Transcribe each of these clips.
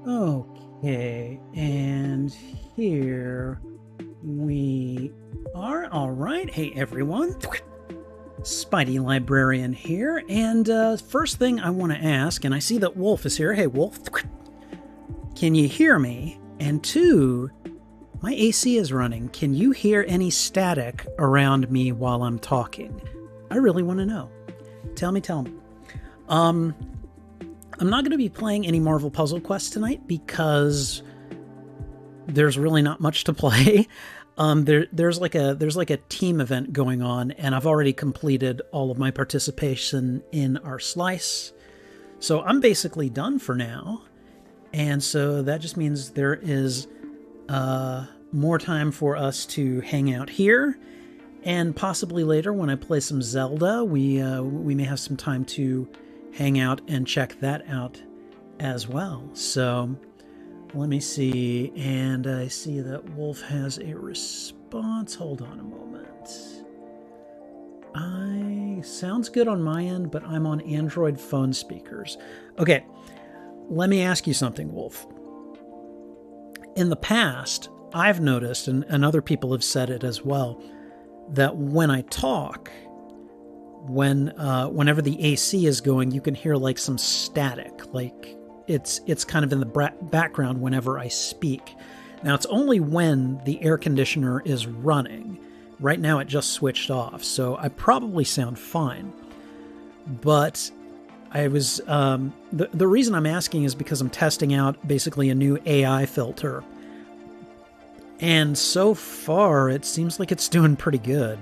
Okay, and here we are. All right. Hey, everyone. Spidey Librarian here. And first thing I want to ask, and I see that Wolf is here. Hey, Wolf. Can you hear me? And two, my AC is running. Can you hear any static around me while I'm talking? I really want to know. Tell me. I'm not going to be playing any Marvel Puzzle Quest tonight because there's really not much to play. There's like a team event going on, and I've already completed all of my participation in our slice. So I'm basically done for now. And so that just means there is more time for us to hang out here. And possibly later when I play some Zelda, we may have some time to hang out and check that out as well. So let me see. And I see that Wolf has a response. Hold on a moment. Sounds good on my end, but I'm on Android phone speakers. Okay, let me ask you something, Wolf. In the past, I've noticed, and other people have said it as well, that when I talk, whenever the AC is going, you can hear like some static, like it's kind of in the background whenever I speak. Now, it's only when the air conditioner is running. Right now, it just switched off, so I probably sound fine. But I was the reason I'm asking is because I'm testing out basically a new AI filter, and so far it seems like it's doing pretty good.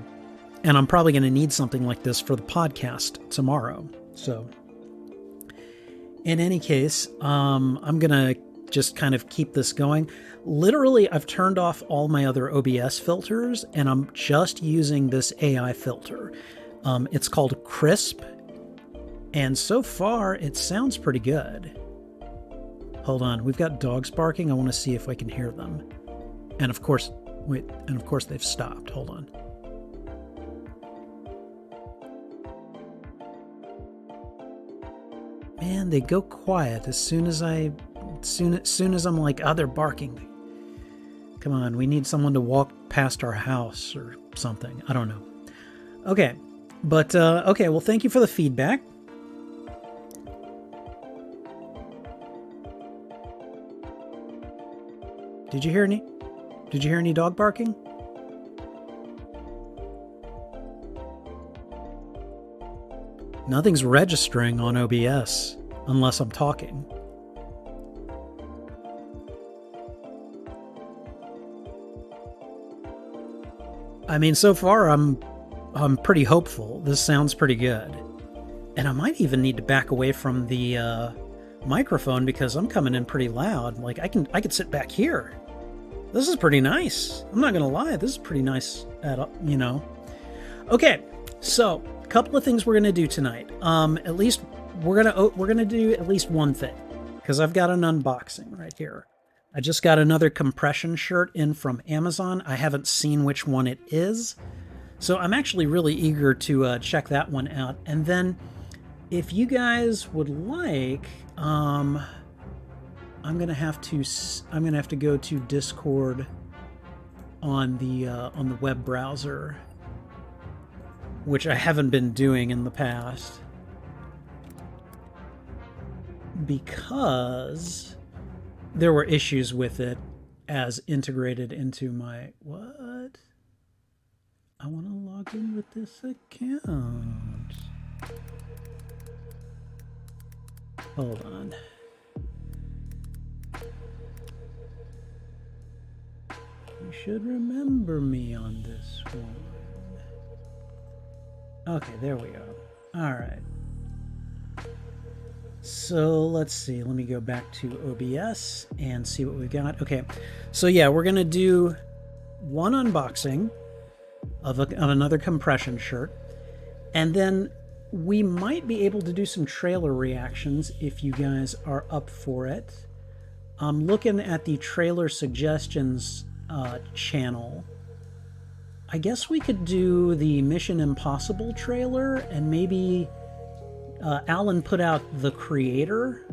And I'm probably going to need something like this for the podcast tomorrow. So, in any case, I'm going to just kind of keep this going. Literally, I've turned off all my other OBS filters, and I'm just using this AI filter. It's called Krisp, and so far, it sounds pretty good. Hold on, we've got dogs barking. I want to see if I can hear them. And of course, they've stopped. Hold on. Man, they go quiet as soon as I'm like, oh, they're barking. Come on, we need someone to walk past our house or something. I don't know. Okay, but okay. Well, thank you for the feedback. Did you hear any dog barking? Nothing's registering on OBS unless I'm talking. I mean, so far I'm pretty hopeful. This sounds pretty good. And I might even need to back away from the microphone because I'm coming in pretty loud. Like I could sit back here. This is pretty nice. I'm not gonna lie, this is pretty nice Okay, so a couple of things we're gonna do tonight. At least we're gonna do at least one thing, because I've got an unboxing right here. I just got another compression shirt in from Amazon. I haven't seen which one it is, so I'm actually really eager to check that one out. And then, if you guys would like, I'm gonna have to go to Discord on the web browser, which I haven't been doing in the past because there were issues with it as integrated into my... What? I want to log in with this account. Hold on. You should remember me on this one. Okay, there we go. All right. So let's see. Let me go back to OBS and see what we've got. Okay. So yeah, we're going to do one unboxing of another compression shirt. And then we might be able to do some trailer reactions if you guys are up for it. I'm looking at the trailer suggestions channel. I guess we could do the Mission Impossible trailer, and maybe Alan put out The Creator,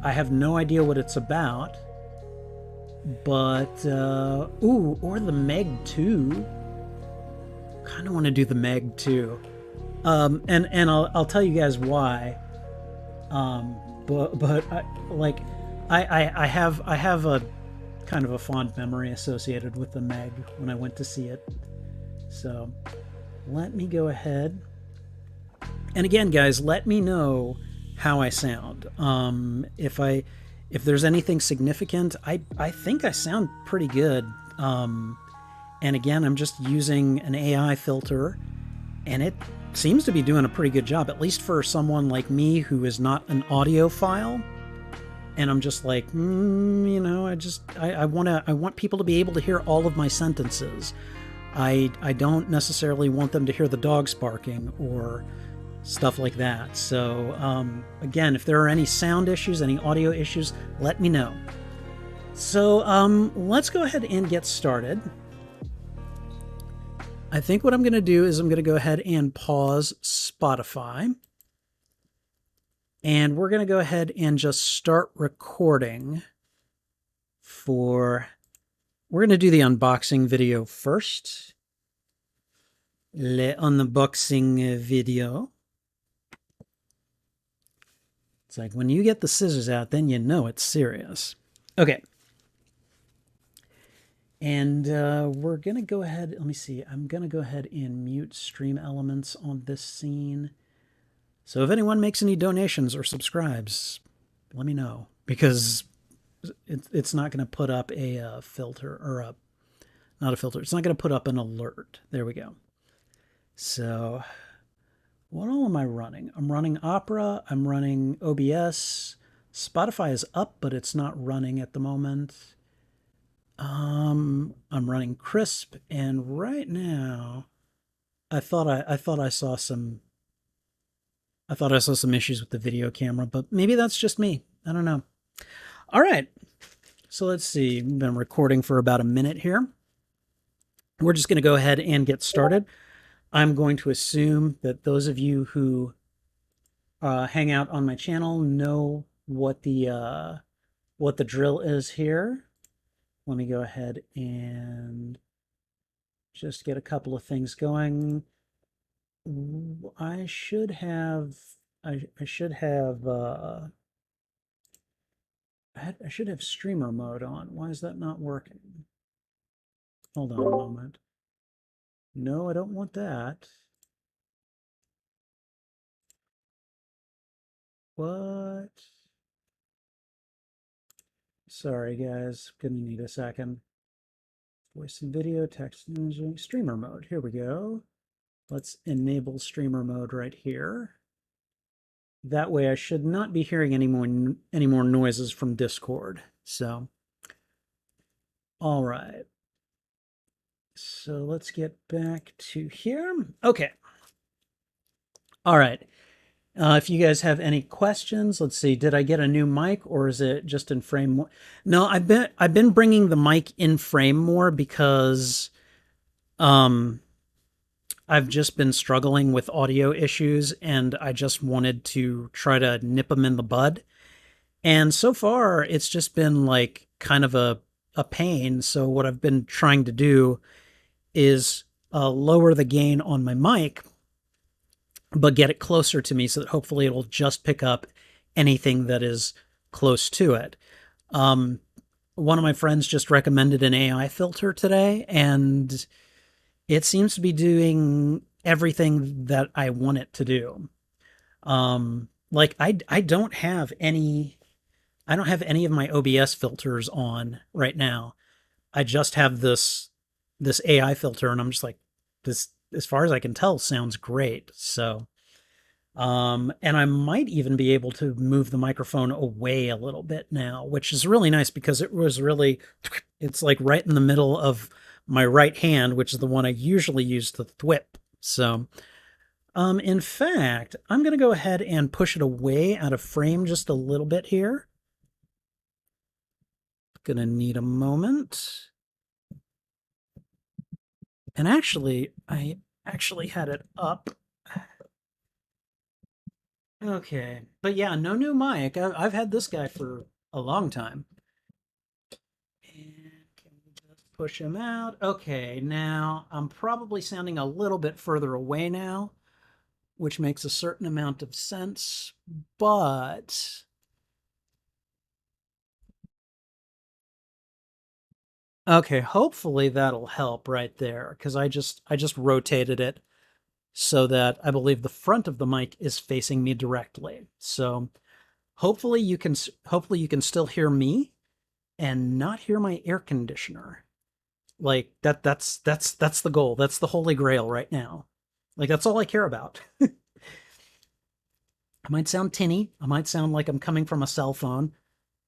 I have no idea what it's about, but ooh, or the Meg 2. Kind of want to do the Meg 2. And I'll tell you guys why. But I have a kind of a fond memory associated with the Meg when I went to see it. So let me go ahead. And again, guys, let me know how I sound. If there's anything significant, I think I sound pretty good. And again, I'm just using an AI filter, and it seems to be doing a pretty good job, at least for someone like me who is not an audiophile. And I'm just like, you know, I want people to be able to hear all of my sentences. I don't necessarily want them to hear the dogs barking or stuff like that. So again, if there are any sound issues, any audio issues, let me know. So let's go ahead and get started. I think what I'm going to do is I'm going to go ahead and pause Spotify. And we're going to go ahead and just start recording we're going to do the unboxing video first. Le unboxing video. It's like when you get the scissors out, then you know it's serious. Okay. And we're going to go ahead, let me see, I'm going to go ahead and mute stream elements on this scene. So if anyone makes any donations or subscribes, let me know, because it's not going to put up a filter, or not a filter, it's not going to put up an alert. There we go. So what all am I running? I'm running Opera, I'm running OBS. Spotify is up, but it's not running at the moment. I'm running Krisp, and right now, I thought I saw some issues with the video camera, but maybe that's just me. I don't know. All right, so let's see. We've been recording for about a minute here. We're just going to go ahead and get started. I'm going to assume that those of you who hang out on my channel know what the drill is here. Let me go ahead and just get a couple of things going. I should have streamer mode on. Why is that not working? Hold on a moment. No, I don't want that. What? Sorry, guys. Gonna need a second. Voice and video, text, streamer mode. Here we go. Let's enable streamer mode right here. That way I should not be hearing any more noises from Discord. So, all right. So let's get back to here. Okay. All right. If you guys have any questions, let's see. Did I get a new mic, or is it just in frame more? No, I've been bringing the mic in frame more because I've just been struggling with audio issues, and I just wanted to try to nip them in the bud. And so far, it's just been like kind of a pain. So what I've been trying to do is lower the gain on my mic, but get it closer to me so that hopefully it'll just pick up anything that is close to it. One of my friends just recommended an AI filter today, and it seems to be doing everything that I want it to do. Like I don't have any of my OBS filters on right now. I just have this AI filter, and I'm just like, this, as far as I can tell, sounds great. So, and I might even be able to move the microphone away a little bit now, which is really nice because it's like right in the middle of my right hand, which is the one I usually use to thwip. So, in fact, I'm going to go ahead and push it away out of frame just a little bit here. Gonna need a moment. And actually, I actually had it up. Okay. But yeah, no new mic. I've had this guy for a long time. And can we just push him out? Okay, now I'm probably sounding a little bit further away now, which makes a certain amount of sense, but okay, hopefully that'll help right there because I just rotated it so that I believe the front of the mic is facing me directly. So hopefully you can still hear me and not hear my air conditioner. Like that's the goal. That's the holy grail right now. Like that's all I care about. I might sound tinny. I might sound like I'm coming from a cell phone.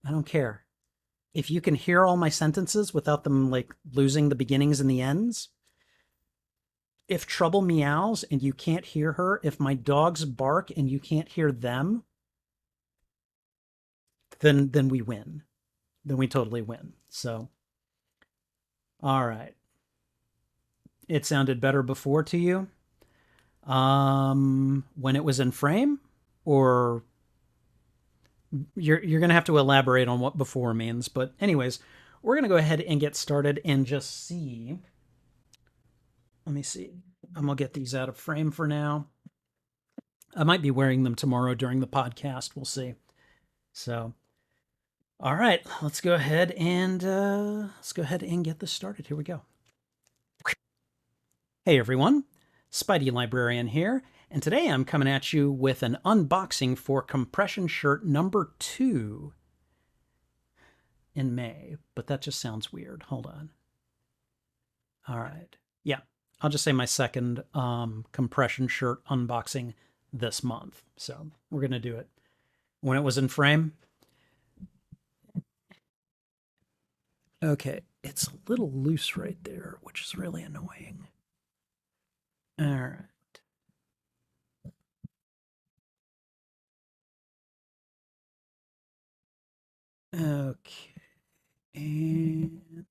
I don't care. If you can hear all my sentences without them like losing the beginnings and the ends, if trouble meows and you can't hear her, if my dogs bark and you can't hear them, then we win. Then we totally win. So, all right. It sounded better before to you. When it was in frame, or you're gonna have to elaborate on what before means. But anyways, we're gonna go ahead and get started and just see. Let me see. I'm gonna get these out of frame for now. I might be wearing them tomorrow during the podcast. We'll see. So, all right, let's go ahead and get this started. Here we go. Hey everyone, Spidey Librarian here, and today I'm coming at you with an unboxing for compression shirt number 2 in May, but that just sounds weird. Hold on. All right. Yeah, I'll just say my second compression shirt unboxing this month. So we're going to do it. When it was in frame. Okay, it's a little loose right there, which is really annoying. All right. Okay. And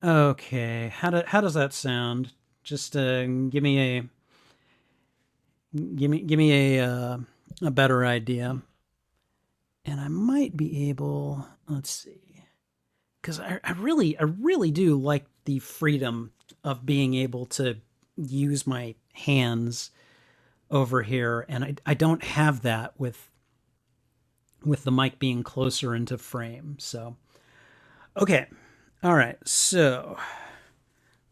okay, how does that sound? Just give me a better idea, and I might be able. Let's see, because I really do like the freedom of being able to use my hands over here, and I don't have that with the mic being closer into frame. So okay, all right, so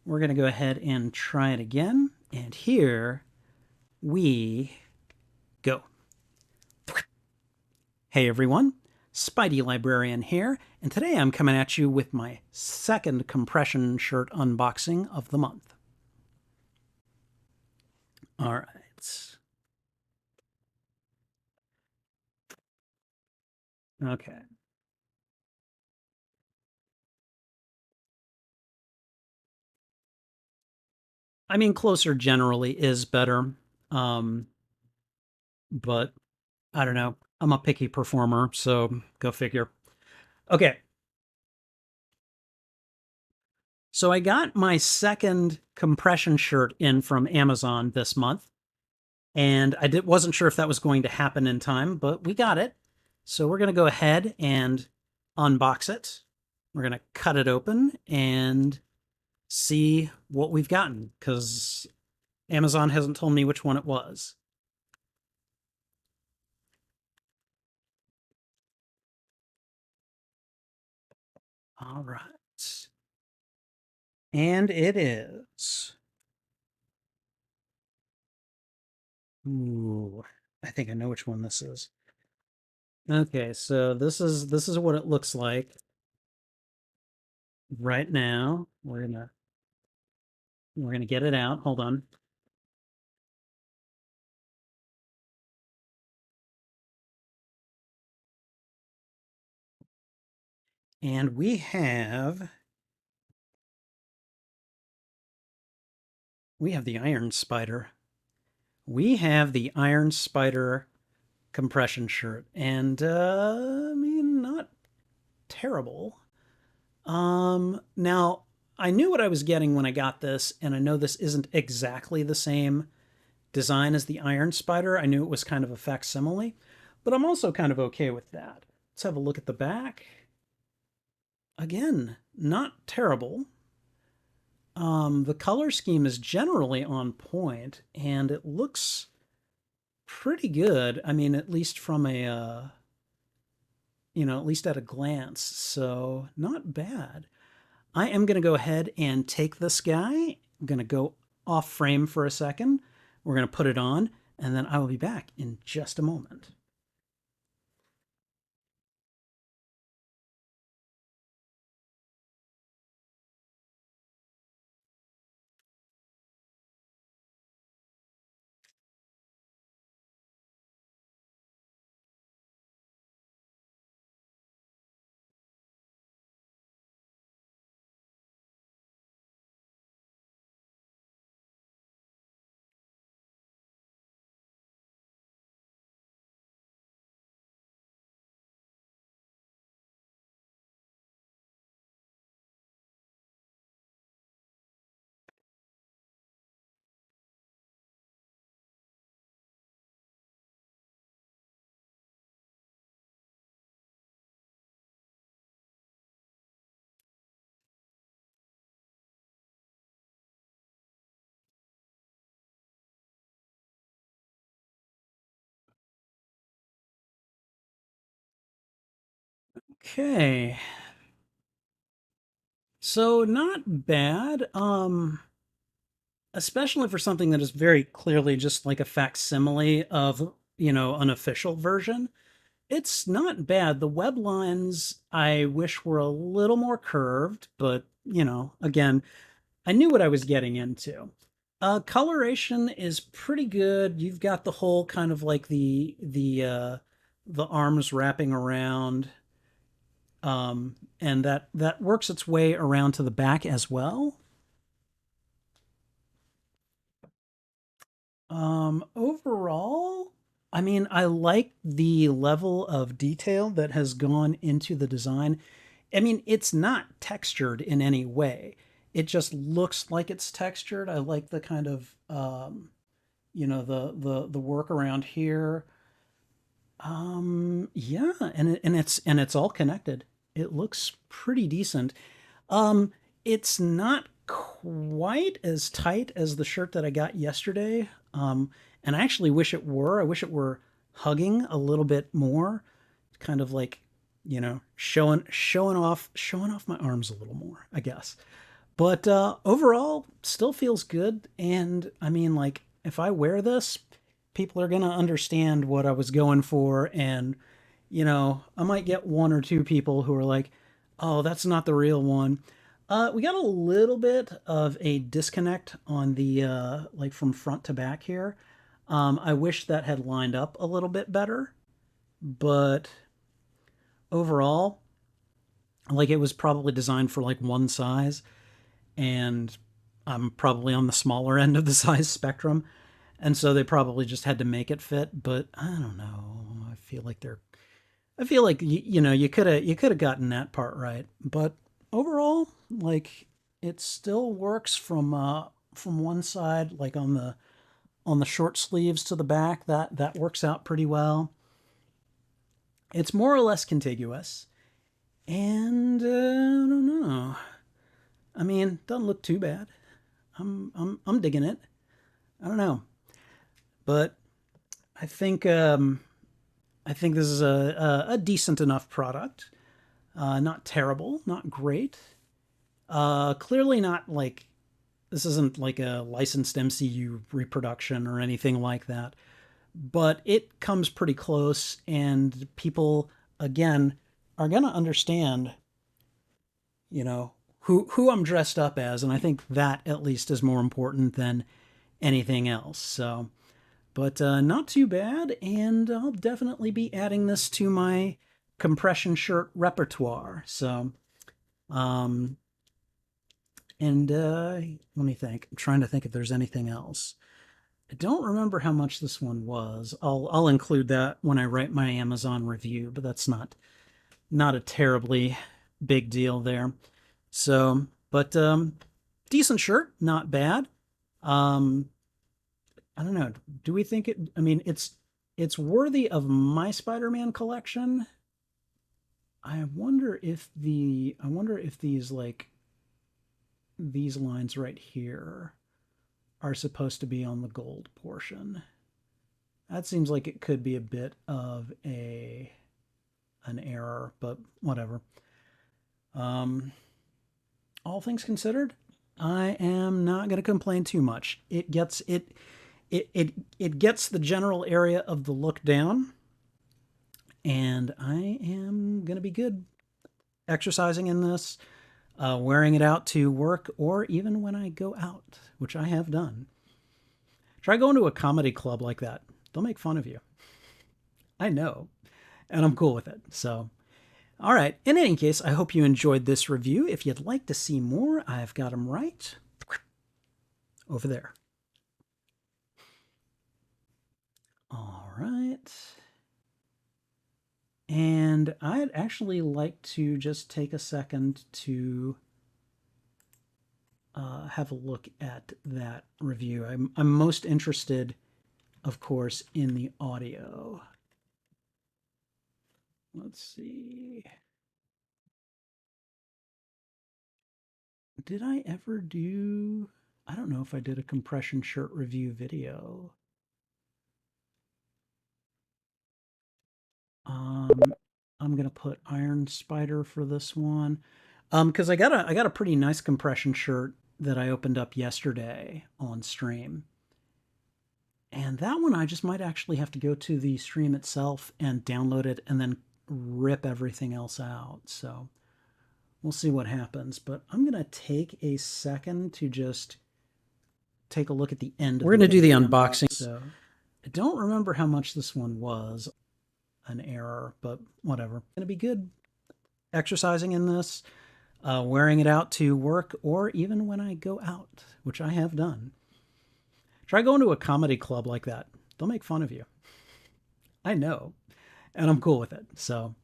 we're gonna go ahead and try it again, and here we go. Hey everyone, Spidey Librarian here, and today I'm coming at you with my second compression shirt unboxing of the month. All right. Okay. I mean, closer generally is better, um, but I don't know. I'm a picky performer, so go figure. Okay. So I got my second compression shirt in from Amazon this month. And wasn't sure if that was going to happen in time, but we got it. So we're going to go ahead and unbox it. We're going to cut it open and see what we've gotten because Amazon hasn't told me which one it was. All right. And it is. Ooh, I think I know which one this is. Okay, so this is what it looks like right now. We're gonna get it out. Hold on. And we have the Iron Spider. We have the Iron Spider compression shirt, and I mean, not terrible. Now I knew what I was getting when I got this, and I know this isn't exactly the same design as the Iron Spider. I knew it was kind of a facsimile, but I'm also kind of okay with that. Let's have a look at the back. Again, not terrible. The color scheme is generally on point, and it looks pretty good. I mean, at least from a, at least at a glance. So not bad. I am going to go ahead and take this guy. I'm going to go off frame for a second. We're going to put it on, and then I will be back in just a moment. Okay. So not bad. Especially for something that is very clearly just like a facsimile of, an official version. It's not bad. The web lines I wish were a little more curved, but, again, I knew what I was getting into. Coloration is pretty good. You've got the whole kind of like the arms wrapping around, and that works its way around to the back as well. Overall, I mean, I like the level of detail that has gone into the design. I mean, it's not textured in any way. It just looks like it's textured. I like the kind of the work around here. Yeah, and it's all connected. It looks pretty decent. Um, it's not quite as tight as the shirt that I got yesterday. And I actually wish it were. I wish it were hugging a little bit more, kind of like, showing off my arms a little more, I guess. But overall, still feels good. And I mean, like, if I wear this, people are gonna understand what I was going for, and I might get one or two people who are like, "Oh, that's not the real one." We got a little bit of a disconnect on the like from front to back here. I wish that had lined up a little bit better, but overall, like it was probably designed for like one size, and I'm probably on the smaller end of the size spectrum, and so they probably just had to make it fit. But I don't know. I feel like you could have gotten that part right, but overall, like it still works from one side, like on the short sleeves to the back. That works out pretty well. It's more or less contiguous, and I don't know. I mean, doesn't look too bad. I'm digging it. I don't know, but I think I think this is a decent enough product. Not terrible, not great. Clearly not like this isn't like a licensed MCU reproduction or anything like that, but it comes pretty close, and people again are gonna understand, who I'm dressed up as, and I think that at least is more important than anything else. So, but not too bad, and I'll definitely be adding this to my compression shirt repertoire. So, um, and let me think. I'm trying to think if there's anything else. I don't remember how much this one was. I'll include that when I write my Amazon review, but that's not a terribly big deal there. So But decent shirt, not bad. Um, I don't know. Do we think it? I mean, it's worthy of my Spider-Man collection. I wonder if these like these lines right here are supposed to be on the gold portion. That seems like it could be a bit of an error, but whatever. Um, all things considered, I am not going to complain too much. It gets the general area of the look down, and I am going to be good exercising in this, wearing it out to work, or even when I go out, which I have done. Try going to a comedy club like that. They'll make fun of you. I know, and I'm cool with it. So, all right. In any case, I hope you enjoyed this review. If you'd like to see more, I've got them right over there. All right. And I'd actually like to just take a second to have a look at that review. I'm most interested, of course, in the audio. Let's see. Did I ever do... I don't know if I did a compression shirt review video. Um, I'm gonna put Iron Spider for this one, because I got a pretty nice compression shirt that I opened up yesterday on stream, and that one I just might actually have to go to the stream itself and download it and then rip everything else out. So we'll see what happens. But I'm gonna take a second to just take a look at the end. We're gonna do the unboxing. So I don't remember how much this one was. An error, but whatever. Gonna be good exercising in this, wearing it out to work, or even when I go out, which I have done. Try going to a comedy club like that. They'll make fun of you. I know, and I'm cool with it. So,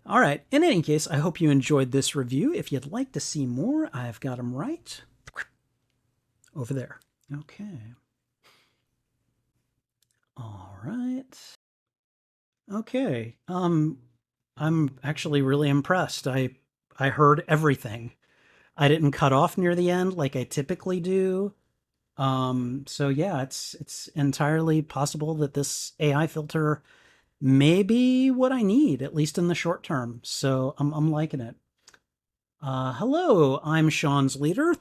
all right. In any case, I hope you enjoyed this review. If you'd like to see more, I've got them right over there. Okay. All right. Okay. I'm actually really impressed. I heard everything. I didn't cut off near the end like I typically do. So yeah, it's entirely possible that this AI filter may be what I need, at least in the short term. So I'm liking it. Hello, I'm Sean's leader,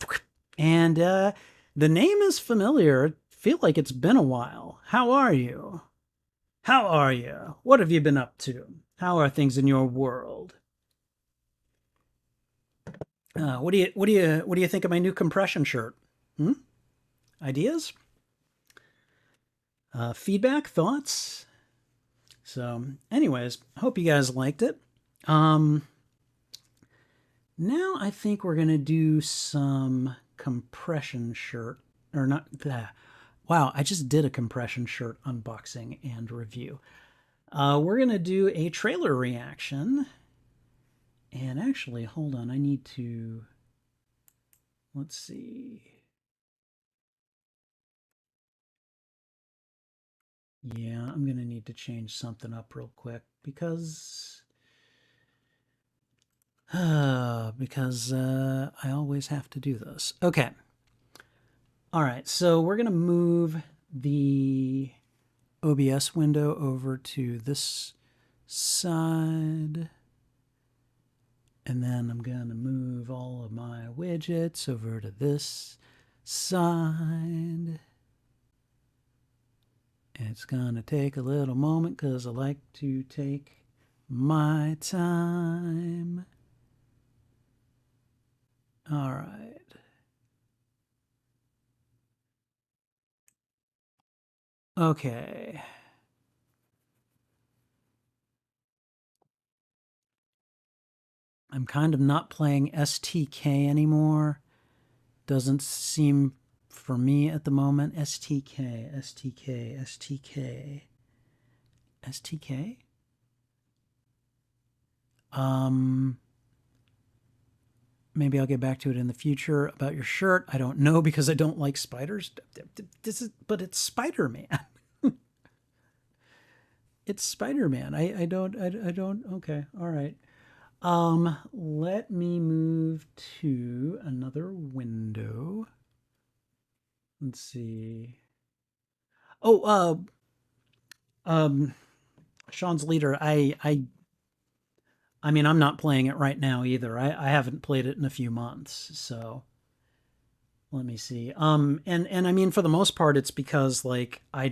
and the name is familiar. Feel like it's been a while. How are you? How are you? What have you been up to? How are things in your world? What do you think of my new compression shirt? Hmm? Ideas? Feedback? Thoughts? So, anyways, hope you guys liked it. Now I think we're gonna do some compression shirt, or not. Wow, I just did a compression shirt unboxing and review. We're gonna do a trailer reaction. And actually, hold on, I need to, let's see. Yeah, I'm going to need to change something up real quick because I always have to do this. Okay. All right, so we're going to move the OBS window over to this side. And then I'm going to move all of my widgets over to this side. It's gonna take a little moment because I like to take my time. All right. Okay. I'm kind of not playing STK anymore. Doesn't seem for me at the moment. STK, STK, STK, STK. Maybe I'll get back to it in the future. About your shirt, I don't know because I don't like spiders. But it's Spider-Man. It's Spider-Man. I don't. Okay, all right. Let me move to another window. Let's see. Oh, Sean's leader. I mean, I'm not playing it right now either. I haven't played it in a few months, so let me see. And I mean, for the most part, it's because like I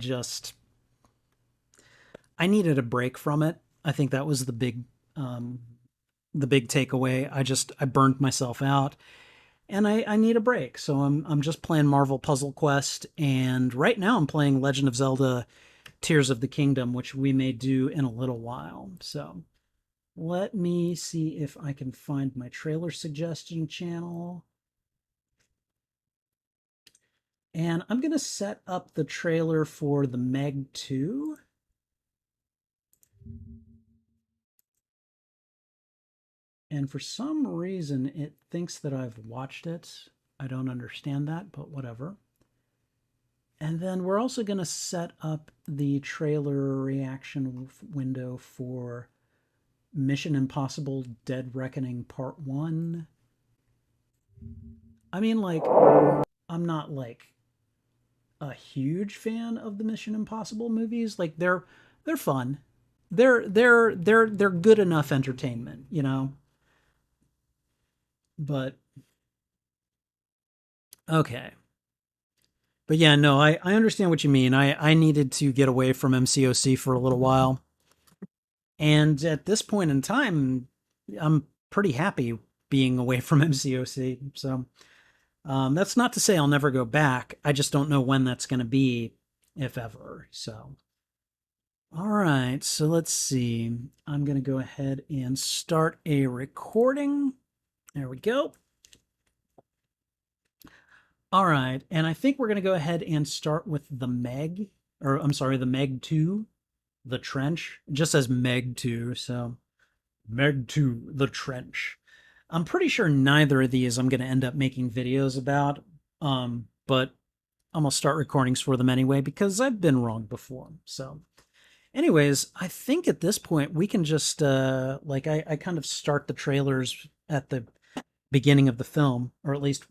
needed a break from it. I think that was the big takeaway. I burned myself out, and I need a break. So I'm just playing Marvel Puzzle Quest, and right now I'm playing Legend of Zelda: Tears of the Kingdom, which we may do in a little while. So let me see if I can find my trailer suggestion channel. And I'm going to set up the trailer for the Meg 2. And for some reason, it thinks that I've watched it. I don't understand that, but whatever. And then we're also going to set up the trailer reaction window for Mission Impossible Dead Reckoning Part 1. I mean, like, I'm not like a huge fan of the Mission Impossible movies. Like they're fun. They're good enough entertainment, you know. But okay. But yeah, no, I understand what you mean. I needed to get away from MCOC for a little while. And at this point in time, I'm pretty happy being away from MCOC. So that's not to say I'll never go back. I just don't know when that's going to be, if ever. So, all right. So let's see. I'm going to go ahead and start a recording. There we go. All right. And I think we're going to go ahead and start with the Meg, or I'm sorry, the Meg 2, the Trench. It just says Meg 2. So Meg 2, the Trench. I'm pretty sure neither of these I'm going to end up making videos about, but I'm going to start recordings for them anyway because I've been wrong before. So anyways, I think at this point we can just, I kind of start the trailers at the beginning of the film, or at least,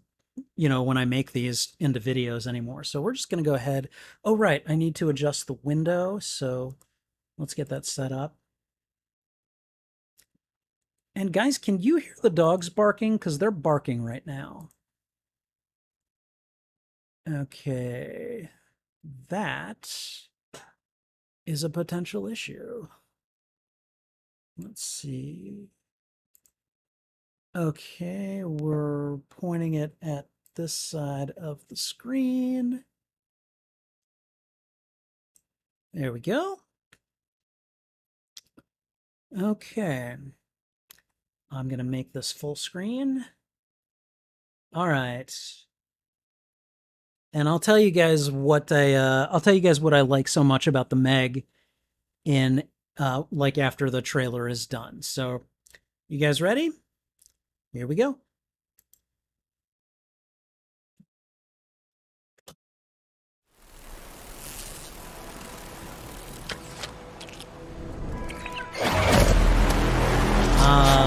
you know, when I make these into videos anymore. So we're just going to go ahead. Oh, right. I need to adjust the window. So let's get that set up. And guys, can you hear the dogs barking? Because they're barking right now. Okay. That is a potential issue. Let's see. Okay, we're pointing it at this side of the screen. There we go. Okay. I'm going to make this full screen. All right. And I'll tell you guys what I like so much about the Meg in like after the trailer is done. So, you guys ready? Here we go.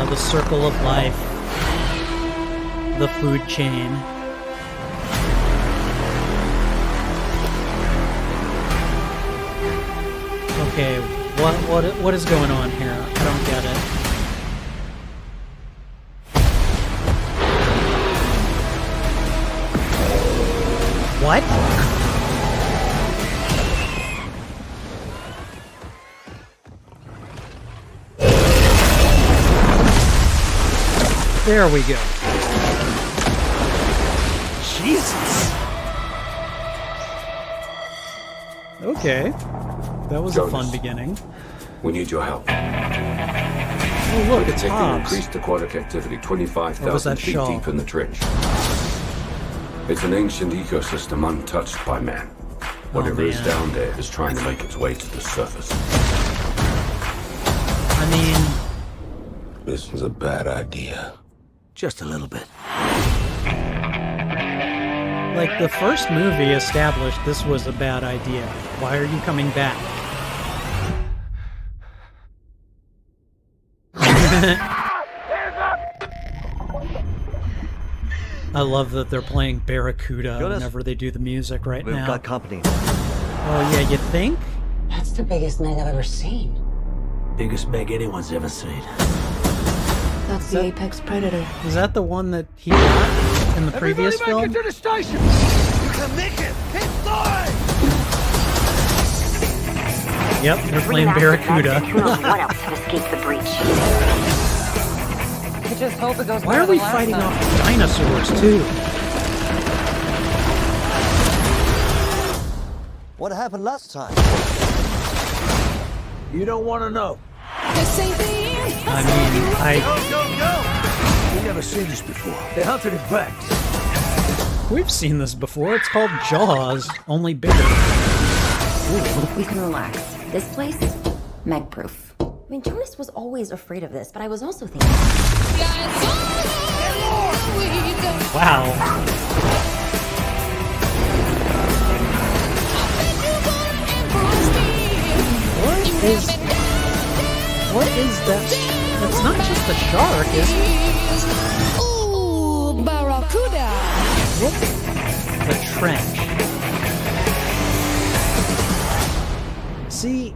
The circle of life, the food chain. Okay, what is going on here? I don't get it. What? There we go. Jesus. Okay. That was Jonas, a fun beginning. We need your help. Oh, look, it's They can Hobbs. increase aquatic activity What was 25,000 that feet shawl? deep in the trench. It's an ancient ecosystem untouched by man. Whatever is man. down there is trying to make its way to the surface. I mean, This was a bad idea. Just a little bit. Like, the first movie established this was a bad idea. Why are you coming back? I love that they're playing Barracuda whenever they do the music right now. We've got company. Oh, yeah, you think? That's the biggest Meg I've ever seen. Biggest Meg anyone's ever seen. That's the apex predator. Is that the one that he got in the previous film? Everybody make it to the station! You can make it! Hit fly! Yep, they're playing Barracuda. Who knows what else have escaped the breach? I just hope it goes Why are we fighting off dinosaurs, too? What happened last time? You don't want to know. I mean, Go! We've never seen this before. They hunted it back. we've seen this before. It's called Jaws, only bigger. We can relax. This place, Meg-proof. I mean, Jonas was always afraid of this, but I was also thinking... Wow. What is that? That's not just a shark, is it? Ooh, Barracuda. What? The trench. See...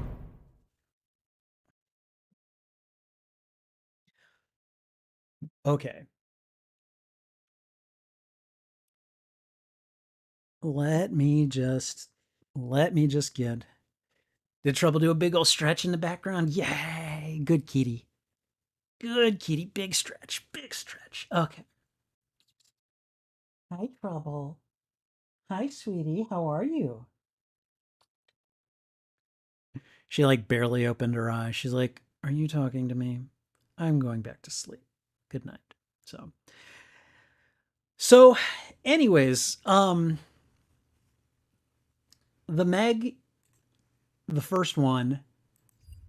Okay. Let me just get... Did Trouble do a big old stretch in the background? Yay! Good kitty. Good kitty. Big stretch. Big stretch. Okay. Hi, Trouble. Hi, sweetie. How are you? She, like, barely opened her eyes. She's like, are you talking to me? I'm going back to sleep. Good night. So, anyways, the Meg... The first one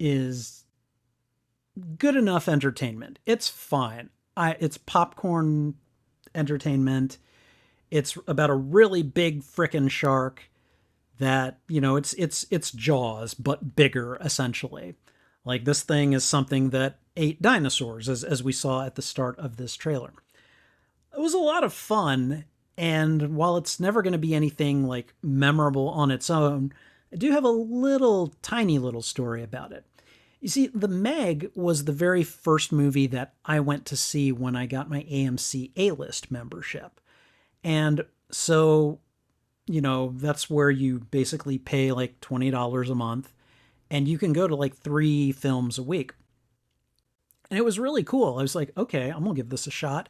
is good enough entertainment. It's fine. It's popcorn entertainment. It's about a really big frickin' shark that, you know, it's Jaws, but bigger, essentially. Like, this thing is something that ate dinosaurs, as we saw at the start of this trailer. It was a lot of fun, and while it's never going to be anything, like, memorable on its own, I do have a tiny little story about it. You see, The Meg was the very first movie that I went to see when I got my AMC A-List membership. And so, you know, that's where you basically pay like $20 a month, and you can go to like 3 films a week. And it was really cool. I was like, okay, I'm going to give this a shot.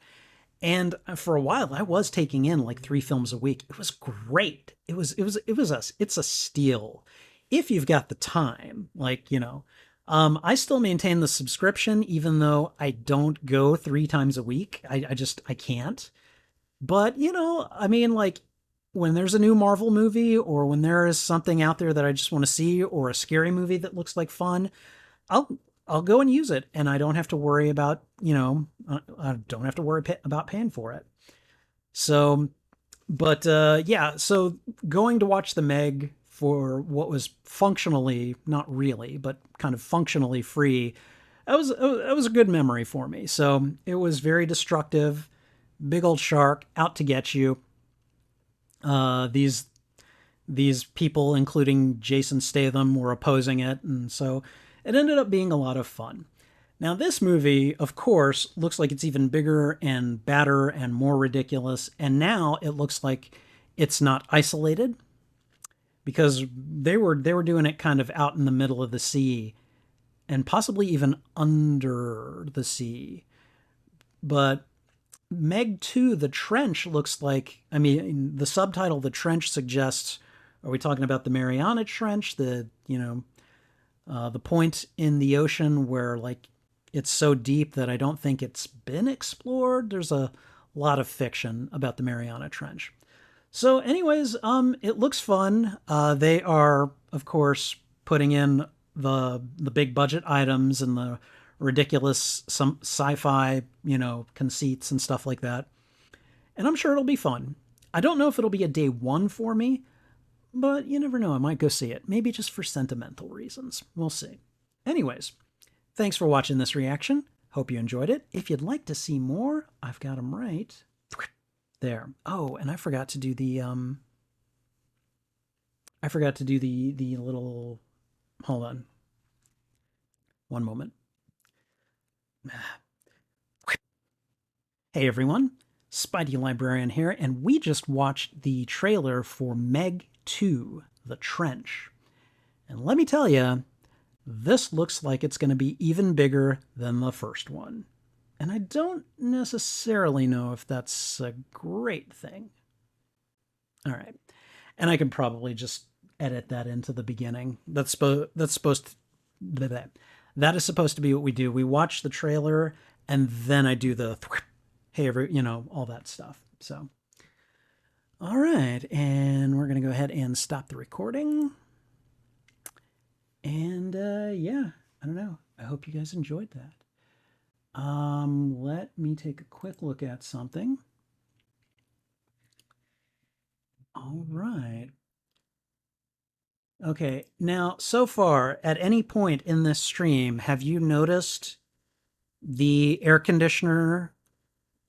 And for a while, I was taking in like 3 films a week. It was great. It's a steal if you've got the time. Like, you know, I still maintain the subscription, even though I don't go 3 times a week. I can't. But, you know, I mean, like, when there's a new Marvel movie, or when there is something out there that I just want to see, or a scary movie that looks like fun, I'll go and use it, and I don't have to worry about, you know, I don't have to worry about paying for it. So, but yeah, so going to watch The Meg for what was functionally, not really, but kind of functionally free, that was a good memory for me. So it was very destructive, big old shark out to get you. These people, including Jason Statham, were opposing it, and so it ended up being a lot of fun. Now, this movie, of course, looks like it's even bigger and badder and more ridiculous, and now it looks like it's not isolated, because they were doing it kind of out in the middle of the sea, and possibly even under the sea. But Meg 2, The Trench, looks like, I mean, the subtitle, The Trench, suggests, are we talking about the Mariana Trench, the, you know, the point in the ocean where, like, it's so deep that I don't think it's been explored? There's a lot of fiction about the Mariana Trench. So anyways, it looks fun. They are, of course, putting in the big budget items and the ridiculous, some sci-fi, conceits and stuff like that. And I'm sure it'll be fun. I don't know if it'll be a day one for me, but you never know. I might go see it. Maybe just for sentimental reasons. We'll see. Anyways, thanks for watching this reaction. Hope you enjoyed it. If you'd like to see more, I've got them right there. Oh, and I forgot to do the little, hold on. One moment. Hey everyone, Spidey Librarian here, and we just watched the trailer for Meg 2, The Trench. And let me tell you, this looks like it's going to be even bigger than the first one. And I don't necessarily know if that's a great thing. All right. And I can probably just edit that into the beginning. That is supposed to be what we do. We watch the trailer and then I do the hey, all that stuff. So, all right. And we're going to go ahead and stop the recording. And yeah, I don't know. I hope you guys enjoyed that. Let me take a quick look at something. All right. Okay, now, so far, at any point in this stream, have you noticed the air conditioner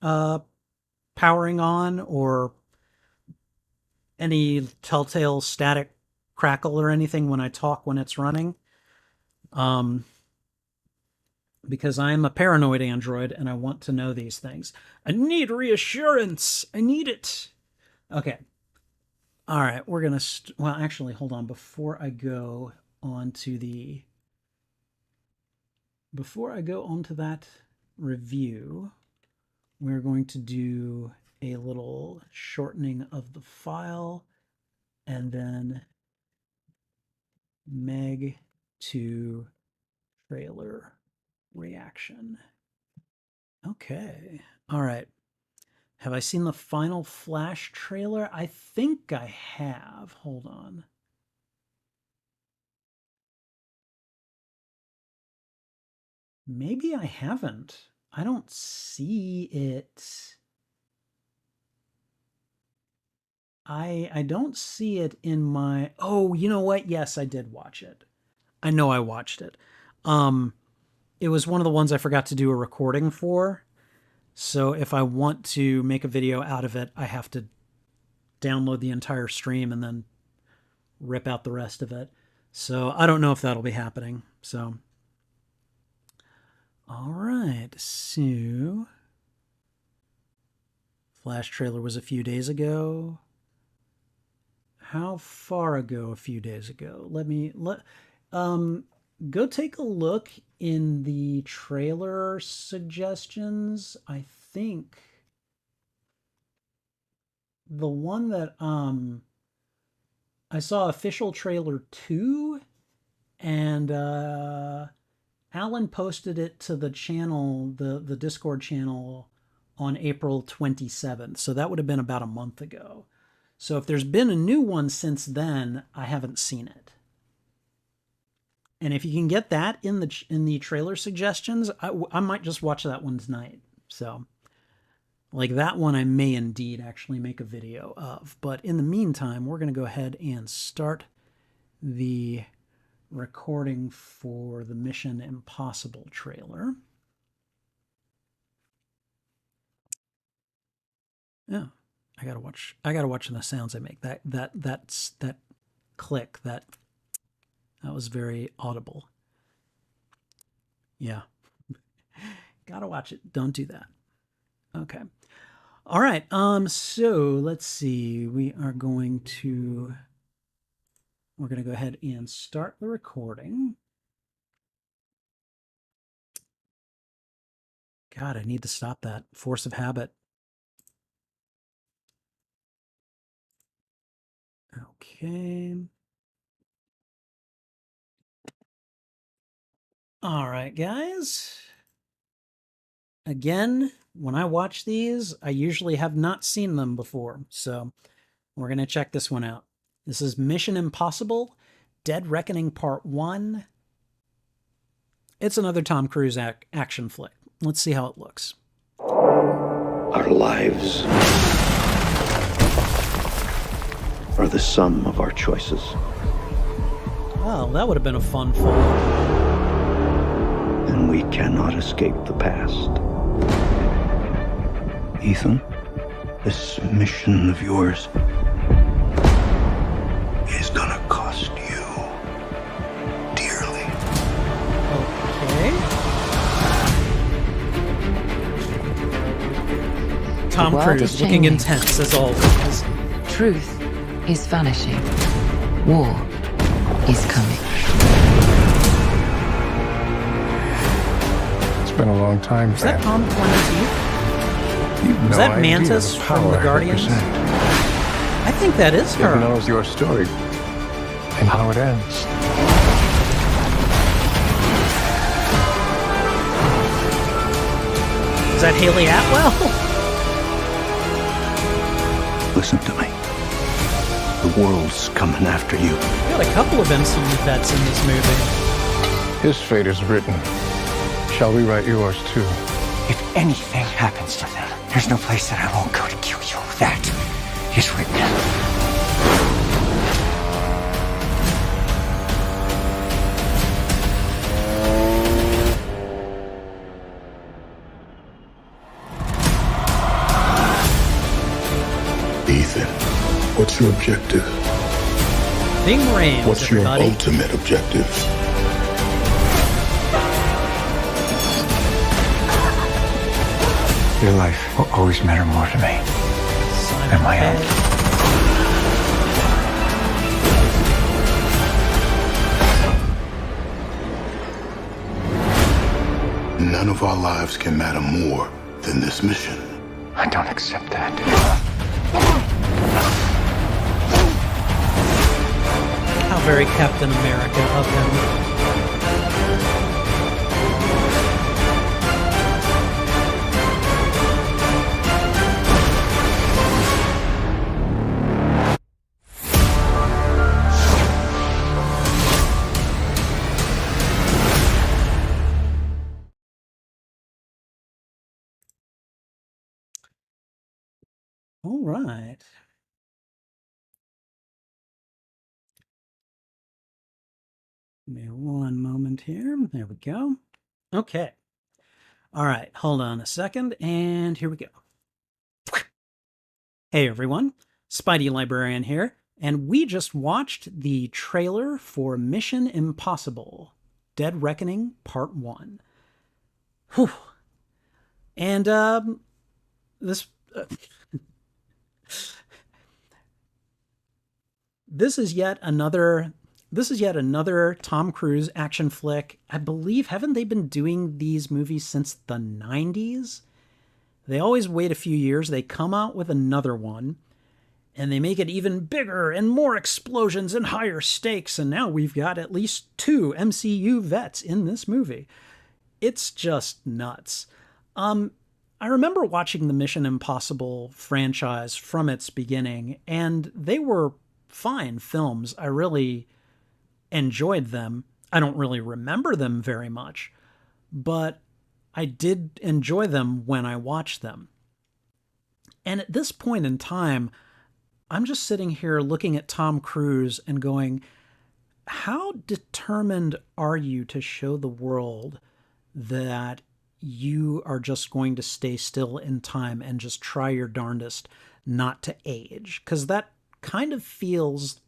powering on, or any telltale static crackle or anything when I talk when it's running? Because I'm a paranoid android and I want to know these things. I need reassurance. I need it. Okay. All right, we're going to... well, actually, hold on. Before I go on to that review, we're going to do a little shortening of the file, and then Meg 2 trailer reaction. Okay. All right. Have I seen the final Flash trailer? I think I have. Hold on. Maybe I haven't. I don't see it. I don't see it in my... oh, you know what? Yes, I did watch it. I know I watched it. It was one of the ones I forgot to do a recording for. So if I want to make a video out of it, I have to download the entire stream and then rip out the rest of it. So I don't know if that'll be happening. So, all right. So, Flash trailer was a few days ago. How far ago? A few days ago. Go take a look in the trailer suggestions. I think the one that I saw, official trailer 2, and Alan posted it to the channel, the Discord channel, on April 27th. So that would have been about a month ago. So if there's been a new one since then, I haven't seen it. And if you can get that in the trailer suggestions, I might just watch that one tonight. So, like, that one I may indeed actually make a video of. But in the meantime, we're going to go ahead and start the recording for the Mission Impossible trailer. Yeah, I gotta watch the sounds I make. That click, that was very audible. Yeah. Gotta watch it. Don't do that. Okay. All right. So let's see. We're going to go ahead and start the recording. God, I need to stop that. Force of habit. Okay. All right, guys. Again, when I watch these, I usually have not seen them before, so we're going to check this one out. This is Mission Impossible, Dead Reckoning Part 1. It's another Tom Cruise action flick. Let's see how it looks. Our lives are the sum of our choices. Well, that would have been a fun fall. And we cannot escape the past. Ethan, this mission of yours is gonna cost you dearly. Okay. Tom Cruise looking intense as always. Truth is vanishing. War is coming. It's been a long time, Is that Tom Clancy? Is that Mantis from the Guardians? I think that is her. It knows your story and how it ends. Is that Haley Atwell? Listen to me. The world's coming after you. We got a couple of MCU vets in this movie. His fate is written. Shall we write yours too? If anything happens to them, there's no place that I won't go to kill you. That is written. Ethan, what's your objective? Bing Rames, what's everybody. your ultimate objective? Your life will always matter more to me than my own. None of our lives can matter more than this mission. I don't accept that. How very Captain America of him. All right. Give me one moment here. There we go. Okay. All right. Hold on a second. And here we go. Hey, everyone. Spidey Librarian here. And we just watched the trailer for Mission Impossible Dead Reckoning Part 1. Whew. And this... This is yet another Tom Cruise action flick. I believe, haven't they been doing these movies since the 90s? They always wait a few years, they come out with another one, and they make it even bigger and more explosions and higher stakes, and now we've got at least 2 MCU vets in this movie. It's just nuts. I remember watching the Mission Impossible franchise from its beginning, and they were fine films. I really enjoyed them. I don't really remember them very much, but I did enjoy them when I watched them. And at this point in time, I'm just sitting here looking at Tom Cruise and going, how determined are you to show the world that you are just going to stay still in time and just try your darndest not to age? Because that kind of feels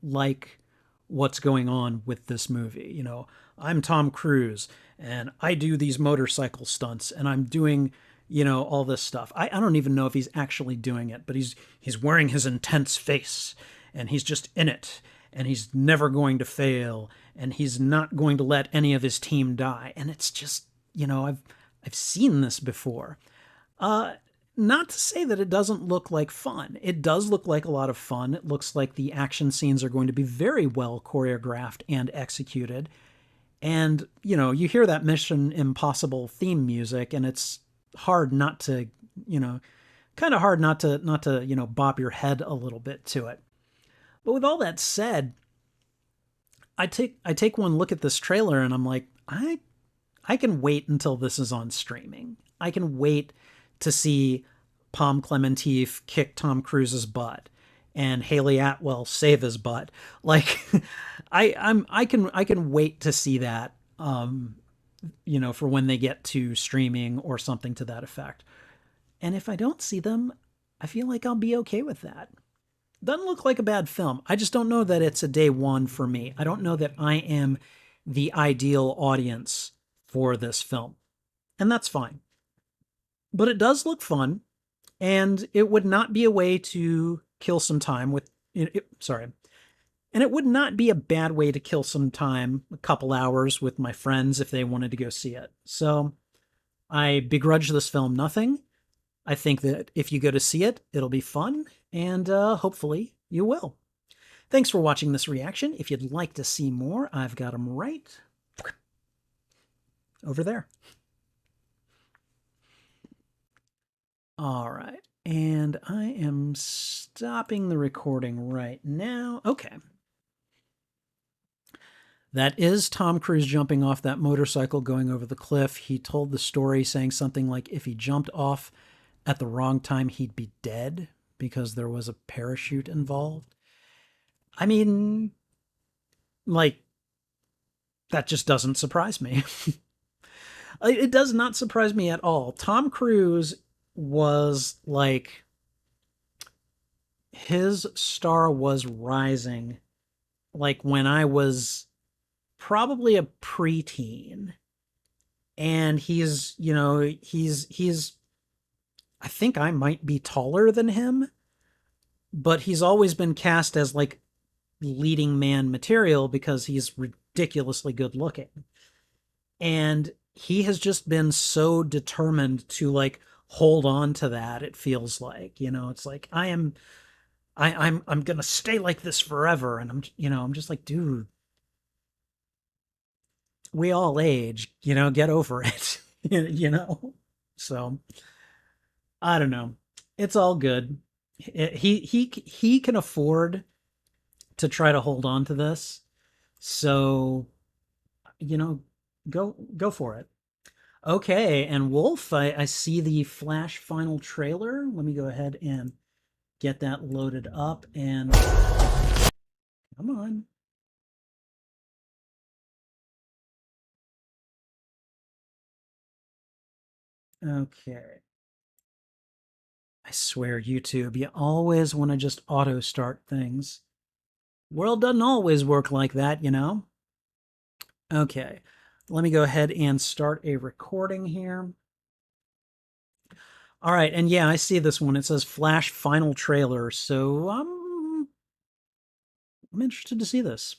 like what's going on with this movie. You know, I'm Tom Cruise and I do these motorcycle stunts and I'm doing, you know, all this stuff. I don't even know if he's actually doing it, but he's wearing his intense face and he's just in it and he's never going to fail and he's not going to let any of his team die. And it's just, you know, I've seen this before. Not to say that it doesn't look like fun. It does look like a lot of fun. It looks like the action scenes are going to be very well choreographed and executed. And, you know, you hear that Mission Impossible theme music and it's hard not to, you know, kind of hard not to, you know, bop your head a little bit to it. But with all that said, I take one look at this trailer and I'm like, I I can wait until this is on streaming. I can wait to see Pom Klementif kick Tom Cruise's butt and Haley Atwell save his butt. Like, I can wait to see that, for when they get to streaming or something to that effect. And if I don't see them, I feel like I'll be okay with that. Doesn't look like a bad film. I just don't know that it's a day one for me. I don't know that I am the ideal audience for this film. And that's fine. But it does look fun, and it would not be a way to kill some time with... And it would not be a bad way to kill some time, a couple hours with my friends if they wanted to go see it. So I begrudge this film nothing. I think that if you go to see it, it'll be fun, and hopefully you will. Thanks for watching this reaction. If you'd like to see more, I've got them right over there. All right, and I am stopping the recording right now. Okay. That is Tom Cruise jumping off that motorcycle going over the cliff. He told the story saying something like if he jumped off at the wrong time, he'd be dead because there was a parachute involved. I mean, like, that just doesn't surprise me. It does not surprise me at all. Tom Cruise was like, his star was rising like when I was probably a preteen. And he's, I think I might be taller than him, but he's always been cast as like leading man material because he's ridiculously good looking. And he has just been so determined to like hold on to that. It feels like, it's like, I'm going to stay like this forever. And I'm just like, dude, we all age, get over it, so I don't know. It's all good. He can afford to try to hold on to this. So, go for it. Okay, and Wolf, I see the Flash final trailer. Let me go ahead and get that loaded up and come on. Okay. I swear, YouTube, you always want to just auto start things. World doesn't always work like that, Okay, let me go ahead and start a recording here. All right, and yeah, I see this one. It says Flash final trailer, so I'm interested to see this.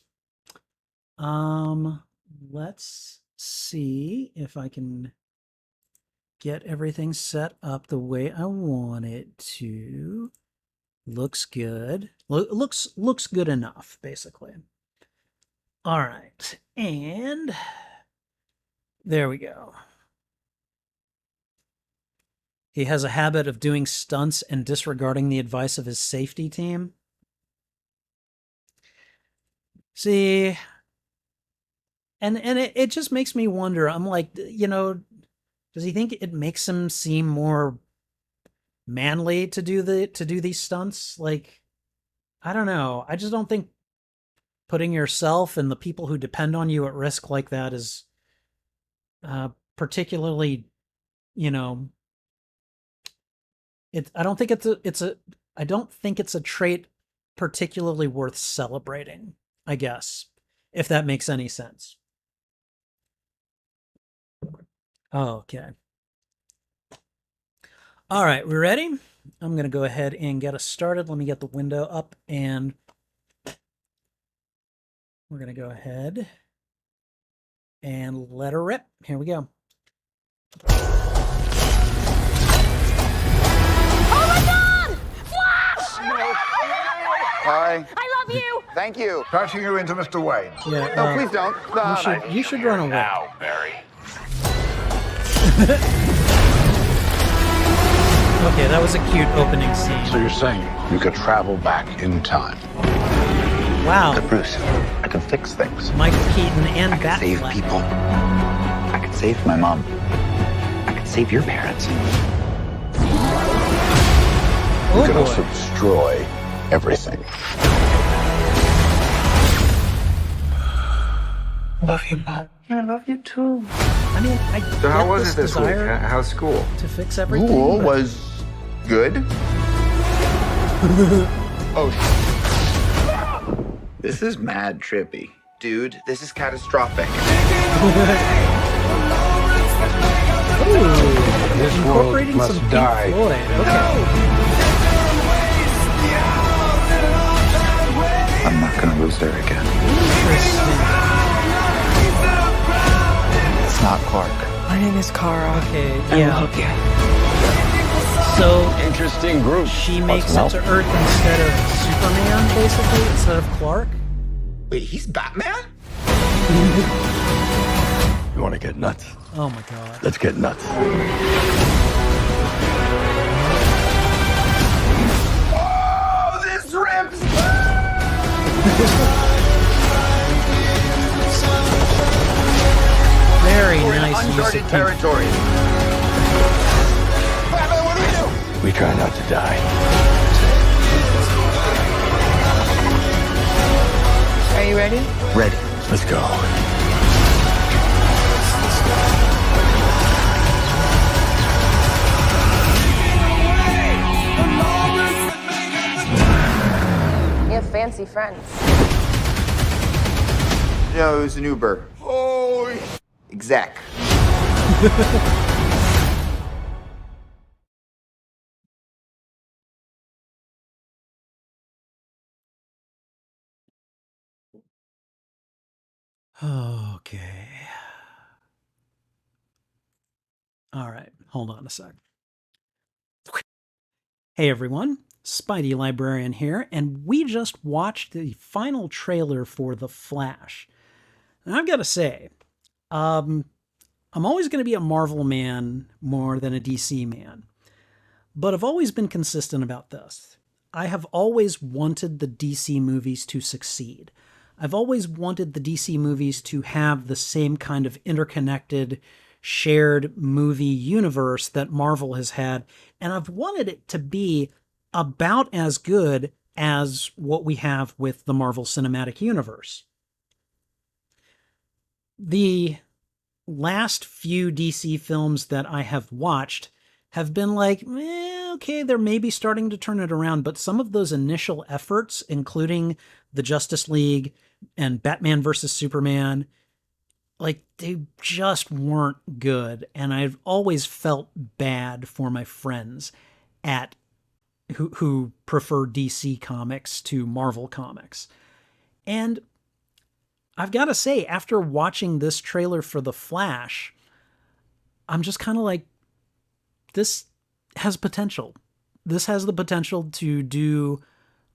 Let's see if I can get everything set up the way I want it to. Looks good. Looks good enough, basically. All right, and there we go. He has a habit of doing stunts and disregarding the advice of his safety team. See, and it just makes me wonder. I'm like, does he think it makes him seem more manly to do these stunts? Like, I don't know. I just don't think putting yourself and the people who depend on you at risk like that is particularly, I don't think it's a trait particularly worth celebrating, I guess, if that makes any sense. Okay. All right, we ready? I'm going to go ahead and get us started. Let me get the window up, and we're going to go ahead and let her rip. Here we go. Oh my God! Flash! Hi. I love you! Thank you. Passing you into Mr. Wayne. Yeah. No, please don't. You should run away. Now, Barry. Okay, that was a cute opening scene. So you're saying you could travel back in time? Wow. But Bruce, I can fix things. Michael Keaton and I can save Batfleck. people. I can could save my mom. I could save your parents. You can also destroy everything. Love you, Mom. I love you too. I mean, So how was it this week? How's school? To fix everything. School was good. Oh, this is mad trippy. Dude, this is catastrophic. This world Incorporating must some die. Pink Floyd. Okay. I'm not gonna lose her again. Interesting. It's not Clark. My name is Kara. Okay, I will yeah. help you. So Interesting group. she makes it to Earth instead of Superman, basically, instead of Clark. Wait, he's Batman? You want to get nuts? Oh my god. Let's get nuts. Oh, this rips! Very We're in nice use of uncharted Pink. territory. Batman, what do we do? We try not to die. Are you ready? Ready. Let's go. You have fancy friends. No, it was an Uber. Oh, exec. Okay. All right. Hold on a sec. Hey everyone, Spidey Librarian here, and we just watched the final trailer for The Flash. And I've got to say, I'm always going to be a Marvel man more than a DC man. But I've always been consistent about this. I have always wanted the DC movies to succeed. I've always wanted the DC movies to have the same kind of interconnected, shared movie universe that Marvel has had, and I've wanted it to be about as good as what we have with the Marvel Cinematic Universe. The last few DC films that I have watched have been like, okay, they're maybe starting to turn it around, but some of those initial efforts, including the Justice League and Batman vs. Superman, like, they just weren't good. And I've always felt bad for my friends at who prefer DC comics to Marvel comics. And I've got to say, after watching this trailer for The Flash, I'm just kind of like, this has potential. This has the potential to do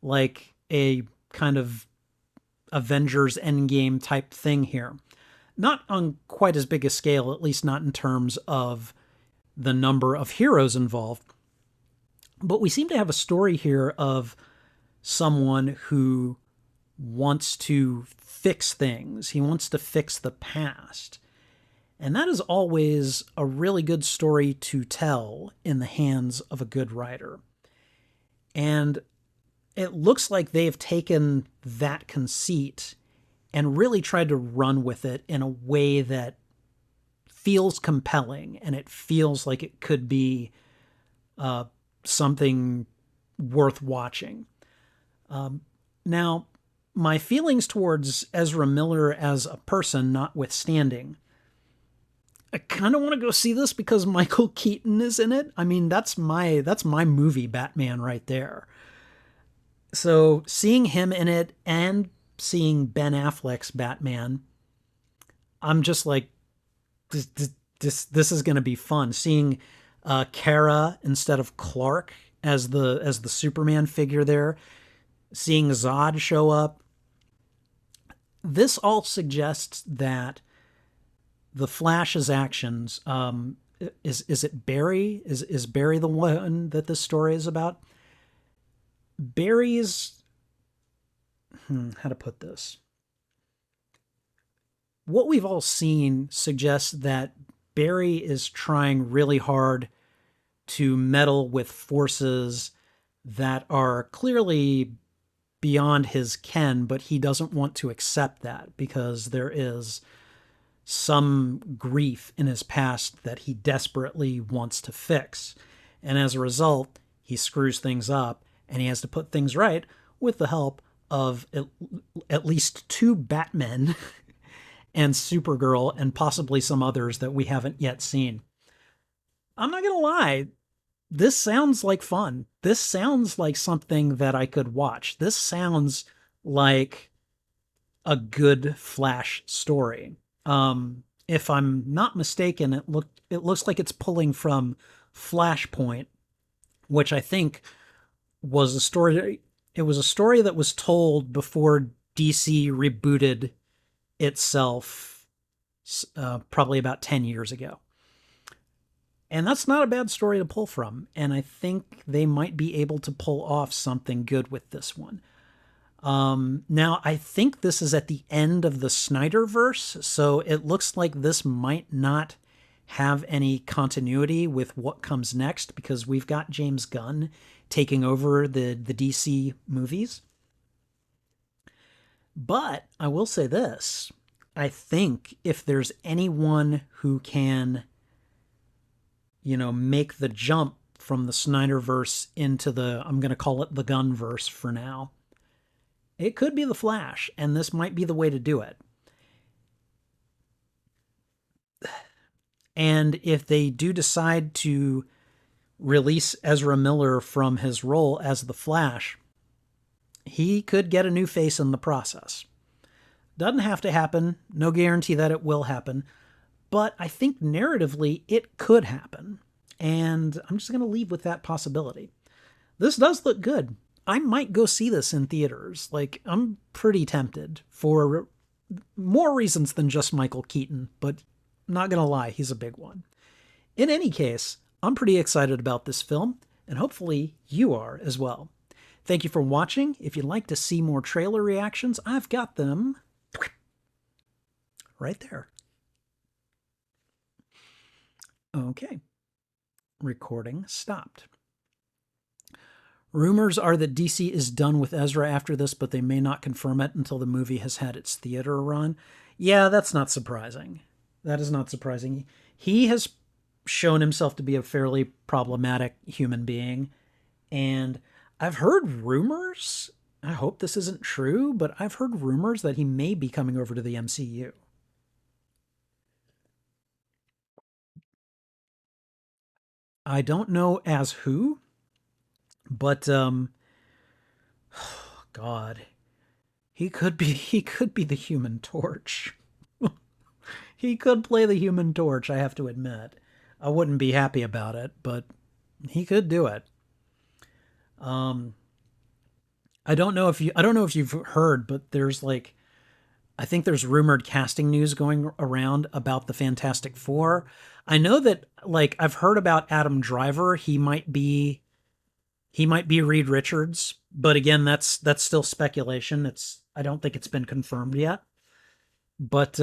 like a kind of Avengers Endgame type thing here. Not on quite as big a scale, at least not in terms of the number of heroes involved. But we seem to have a story here of someone who wants to fix things. He wants to fix the past. And that is always a really good story to tell in the hands of a good writer. And it looks like they've taken that conceit and really tried to run with it in a way that feels compelling, and it feels like it could be something worth watching. Now, my feelings towards Ezra Miller as a person notwithstanding, I kind of want to go see this because Michael Keaton is in it. I mean, that's my movie Batman right there. So seeing him in it and seeing Ben Affleck's Batman, I'm just like, this is going to be fun. Seeing Kara instead of Clark as the Superman figure there, seeing Zod show up. This all suggests that the Flash's actions, is it Barry? Is Barry the one that this story is about? Barry's, how to put this? What we've all seen suggests that Barry is trying really hard to meddle with forces that are clearly beyond his ken, but he doesn't want to accept that because there is some grief in his past that he desperately wants to fix. And as a result, he screws things up and he has to put things right with the help of at least 2 Batmen and Supergirl and possibly some others that we haven't yet seen. I'm not going to lie. This sounds like fun. This sounds like something that I could watch. This sounds like a good Flash story. If I'm not mistaken, it looks like it's pulling from Flashpoint, which I think was a story. It was a story that was told before DC rebooted itself, probably about 10 years ago. And that's not a bad story to pull from. And I think they might be able to pull off something good with this one. Now, I think this is at the end of the Snyderverse, so it looks like this might not have any continuity with what comes next because we've got James Gunn taking over the DC movies. But I will say this. I think if there's anyone who can, make the jump from the Snyderverse into I'm going to call it the Gunverse for now, it could be the Flash, and this might be the way to do it. And if they do decide to release Ezra Miller from his role as the Flash, he could get a new face in the process. Doesn't have to happen. No guarantee that it will happen. But I think narratively it could happen. And I'm just going to leave with that possibility. This does look good. I might go see this in theaters. I'm pretty tempted for more reasons than just Michael Keaton, but not going to lie, he's a big one. In any case, I'm pretty excited about this film, and hopefully you are as well. Thank you for watching. If you'd like to see more trailer reactions, I've got them right there. Okay. Recording stopped. Rumors are that DC is done with Ezra after this, but they may not confirm it until the movie has had its theater run. Yeah, that's not surprising. That is not surprising. He has shown himself to be a fairly problematic human being, and I've heard rumors, I hope this isn't true, but I've heard rumors that he may be coming over to the MCU. I don't know as who, but God, he could be the Human Torch. He could play the Human Torch, I have to admit. I wouldn't be happy about it, but he could do it. I don't know if you've heard, but there's I think there's rumored casting news going around about the Fantastic Four. I know that I've heard about Adam Driver. He might be Reed Richards, but again, that's still speculation. I don't think it's been confirmed yet. But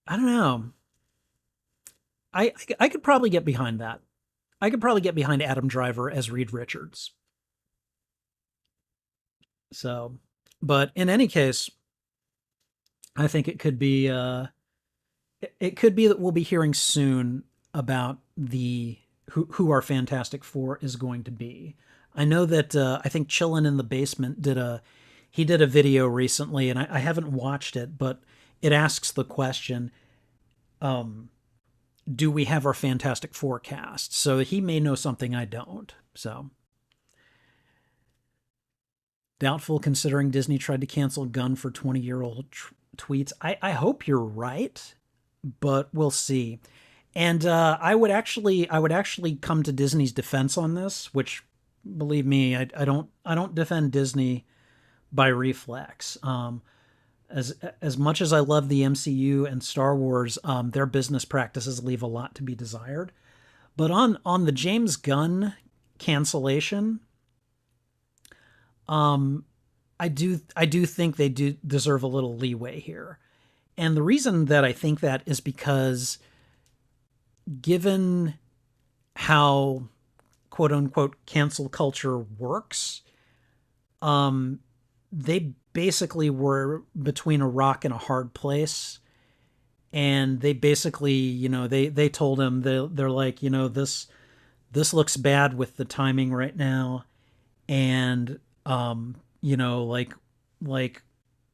I don't know. I could probably get behind that. I could probably get behind Adam Driver as Reed Richards. So, but in any case, I think it could be that we'll be hearing soon about who our Fantastic Four is going to be. I know that I think Chillin' in the Basement did a video recently, and I haven't watched it, but it asks the question, do we have our Fantastic Four cast? So he may know something I don't. So doubtful considering Disney tried to cancel Gunn for 20-year-old tweets. I hope you're right, but we'll see. And I would actually come to Disney's defense on this, which, believe me, I don't defend Disney by reflex. As much as I love the MCU and Star Wars, their business practices leave a lot to be desired. But on the James Gunn cancellation, I do think they do deserve a little leeway here. And the reason that I think that is because given how quote unquote cancel culture works, they basically were between a rock and a hard place. And they basically, they told him, they're like, this looks bad with the timing right now. And, like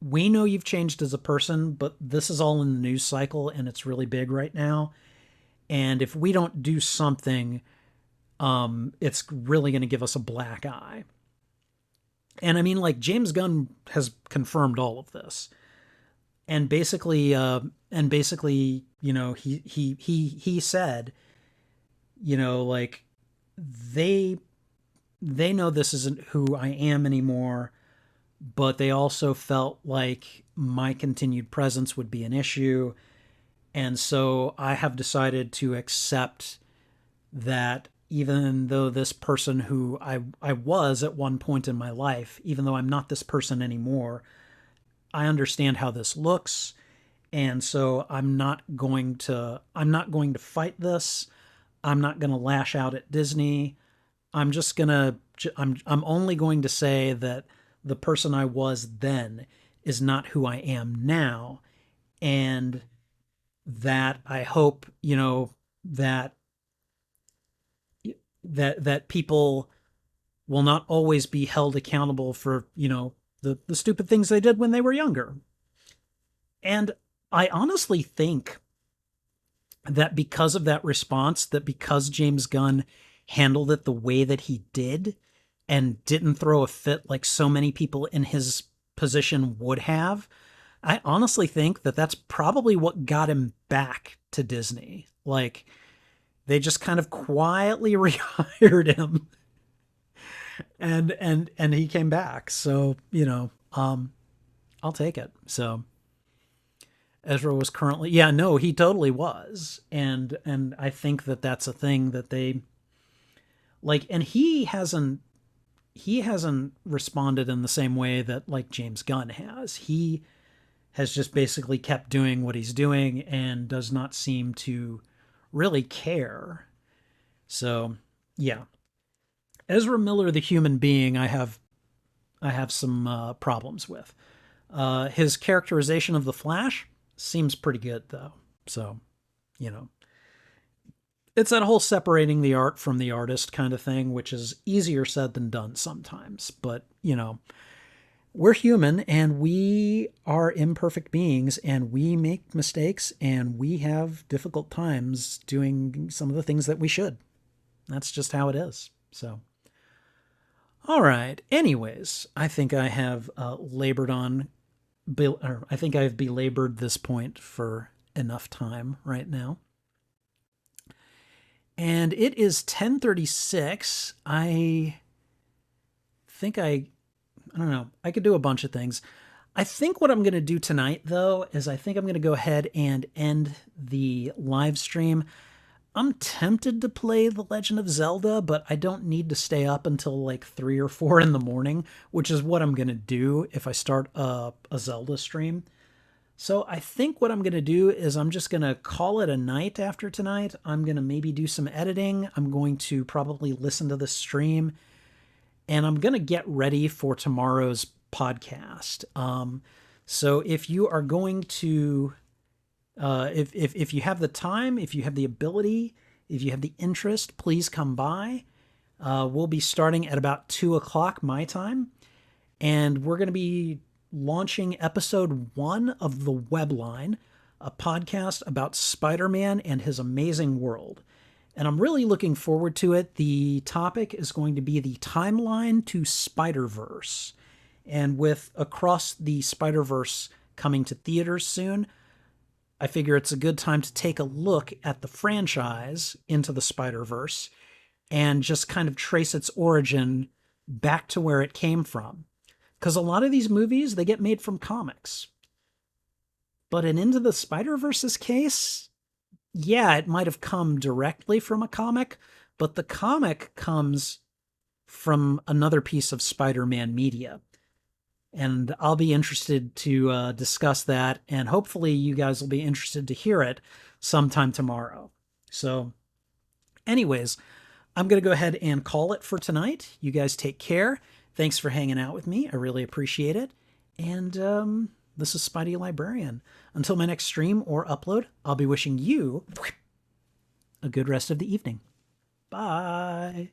we know you've changed as a person, but this is all in the news cycle and it's really big right now. And if we don't do something, it's really going to give us a black eye. And I mean, like, James Gunn has confirmed all of this. And basically, he said, like, they know this isn't who I am anymore, but they also felt like my continued presence would be an issue. And so I have decided to accept that even though this person who I was at one point in my life, even though I'm not this person anymore, I understand how this looks. And so I'm not going to fight this. I'm not going to lash out at Disney. I'm only going to say that the person I was then is not who I am now. And that I hope, that people will not always be held accountable for, the stupid things they did when they were younger. And I honestly think that because of that response, that because James Gunn handled it the way that he did and didn't throw a fit like so many people in his position would have, I honestly think that that's probably what got him back to Disney. Like, they just kind of quietly rehired him and he came back. So, I'll take it. So Ezra was currently, he totally was. And I think that that's a thing that they like, and he hasn't responded in the same way that like James Gunn has. He has just basically kept doing what he's doing and does not seem to really care. So, yeah. Ezra Miller, the human being, I have some problems with. His characterization of the Flash seems pretty good, though. So, it's that whole separating the art from the artist kind of thing, which is easier said than done sometimes. But, we're human and we are imperfect beings and we make mistakes and we have difficult times doing some of the things that we should. That's just how it is. So, all right. Anyways, I think I have I think I've belabored this point for enough time right now. And it is 10:36. I don't know. I could do a bunch of things. I think what I'm going to do tonight, though, is I think I'm going to go ahead and end the live stream. I'm tempted to play The Legend of Zelda, but I don't need to stay up until like 3 or 4 in the morning, which is what I'm going to do if I start a Zelda stream. So I think what I'm going to do is I'm just going to call it a night after tonight. I'm going to maybe do some editing. I'm going to probably listen to the stream. And I'm going to get ready for tomorrow's podcast. So if you are going to, if you have the time, if you have the ability, if you have the interest, please come by. We'll be starting at about 2:00 my time. And we're going to be launching episode 1 of The Webline, a podcast about Spider-Man and his amazing world. And I'm really looking forward to it. The topic is going to be the timeline to Spider-Verse. And with Across the Spider-Verse coming to theaters soon, I figure it's a good time to take a look at the franchise Into the Spider-Verse and just kind of trace its origin back to where it came from. Because a lot of these movies, they get made from comics. But in Into the Spider-Verse's case, yeah, it might have come directly from a comic, but the comic comes from another piece of Spider-Man media. And I'll be interested to discuss that, and hopefully you guys will be interested to hear it sometime tomorrow. So anyways, I'm going to go ahead and call it for tonight. You guys take care. Thanks for hanging out with me. I really appreciate it. And this is Spidey Librarian. Until my next stream or upload, I'll be wishing you a good rest of the evening. Bye.